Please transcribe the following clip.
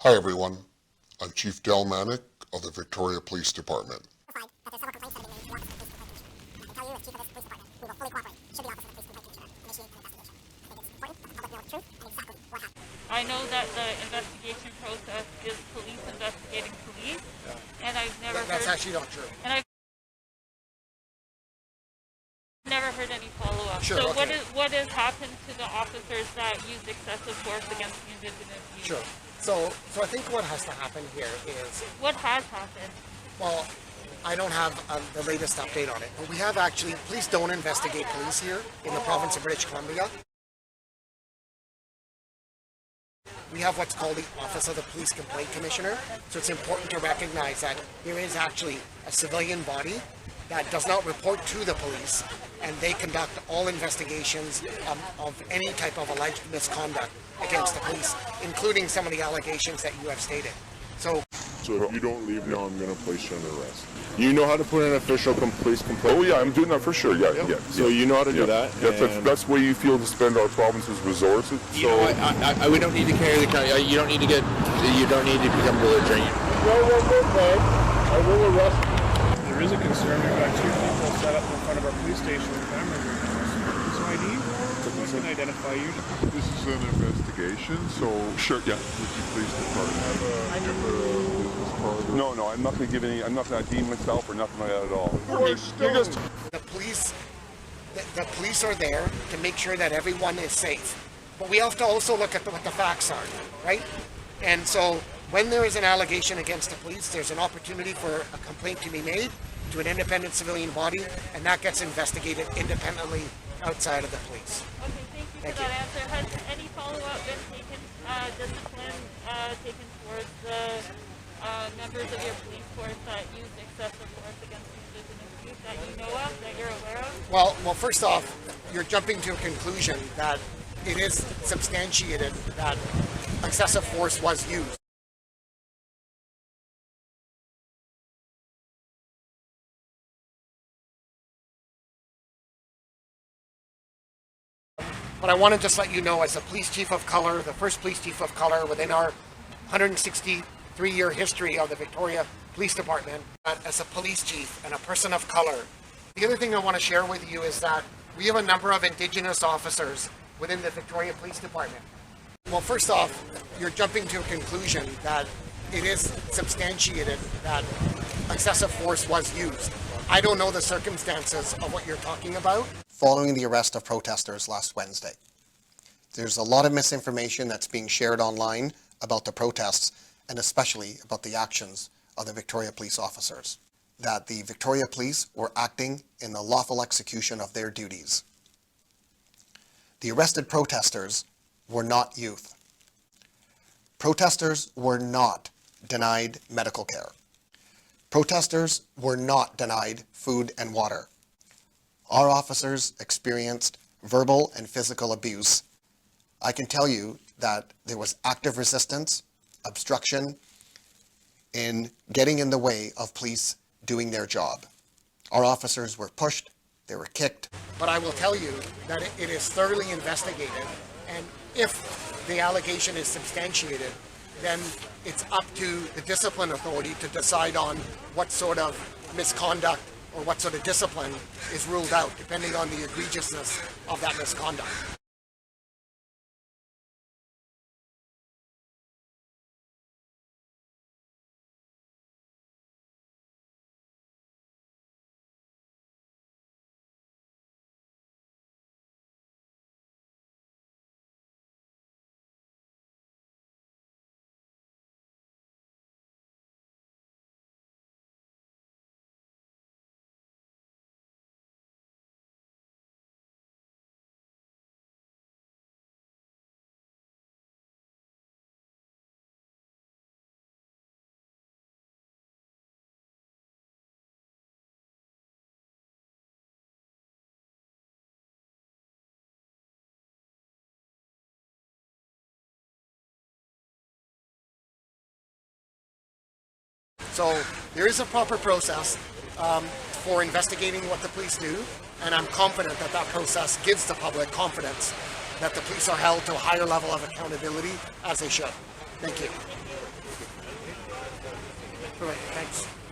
Hi everyone, I'm Chief Del Manak of the Victoria Police Department. I know that the investigation process is police investigating police, and I've never That's actually not true. And I've never heard any follow-up. Sure, so okay. what has happened to the officers that used excessive force against the Indigenous youth? Sure. So I think what has to happen here is, What has happened? well, I don't have the latest update on it, but we have actually, police don't investigate police here in the province of British Columbia. We have what's called the Office of the Police Complaint Commissioner, so it's important to recognize that there is actually a civilian body that does not report to the police, and they conduct all investigations of any type of alleged misconduct against the police, including some of the allegations that you have stated. So So if you don't leave now, I'm going to place you under arrest. You know how to put an official police complaint? Oh yeah, I'm doing that for sure, yeah. So you know how to do that? That's the way you feel to spend our province's resources. You know, we don't need to carry the car. You don't need to become belligerent. I will arrest you. There is a concern. We've got two people set up in front of our police station with cameras right now. So ID, I can identify you. This is an investigation, so sure, yeah. Would you please depart? Have a business card? No, I'm not going to give any. I'm not going to deem myself or nothing like that at all. the police are there to make sure that everyone is safe. But we have to also look at what the facts are, right? And so when there is an allegation against the police, there's an opportunity for a complaint to be made to an independent civilian body, and that gets investigated independently outside of the police. Okay, thank you for that answer. Has any follow-up been taken, discipline taken towards the members of your police force that used excessive force against the Indigenous youth that you know of, that you're aware of? Well, first off, you're jumping to a conclusion that it is substantiated that excessive force was used. But I want to just let you know, as a police chief of color, the first police chief of color within our 163-year history of the Victoria Police Department, that as a police chief and a person of color, the other thing I want to share with you is that we have a number of Indigenous officers within the Victoria Police Department. Well, first off, you're jumping to a conclusion that it is substantiated that excessive force was used. I don't know the circumstances of what you're talking about. Following the arrest of protesters last Wednesday, there's a lot of misinformation that's being shared online about the protests, and especially about the actions of the Victoria Police officers, that the Victoria Police were acting in the lawful execution of their duties. The arrested protesters were not youth. Protesters were not denied medical care. Protesters were not denied food and water. Our officers experienced verbal and physical abuse. I can tell you that there was active resistance, obstruction in getting in the way of police doing their job. Our officers were pushed, they were kicked. But I will tell you that it is thoroughly investigated, and if the allegation is substantiated, then it's up to the discipline authority to decide on what sort of misconduct or what sort of discipline is ruled out, depending on the egregiousness of that misconduct. So there is a proper process for investigating what the police do, and I'm confident that that process gives the public confidence that the police are held to a higher level of accountability, as they should. Thank you. All right, thanks.